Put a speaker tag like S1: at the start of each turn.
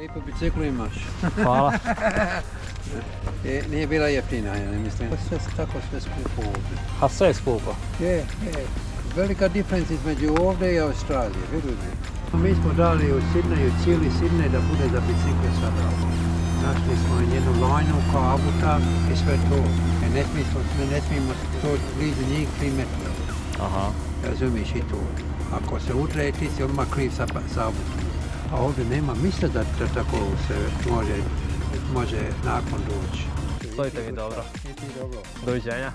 S1: Lijepo biciklu imaš.
S2: Hvala.
S1: Nije bila jeftina, ja ne mislim. Tako sve skupo ovdje.
S2: A sve je skupo?
S1: Je. Velika diferenca između ovdje i Australije, vidite. Mi smo dali u Sidneju, cijeli Sidnej da bude za bicikle sada. Našli smo jednu lajnu kao avuta i sve to. Ne smijemo to blizu njih 3 metra.
S2: Aha.
S1: Razumiješ i to. Ako se udre, ti si odmah kriv sa avutom. A ovdje nema misle da tako se može nakon doći.
S2: Stojite vi dobro.
S1: I ti dobro.
S2: Doviđenja.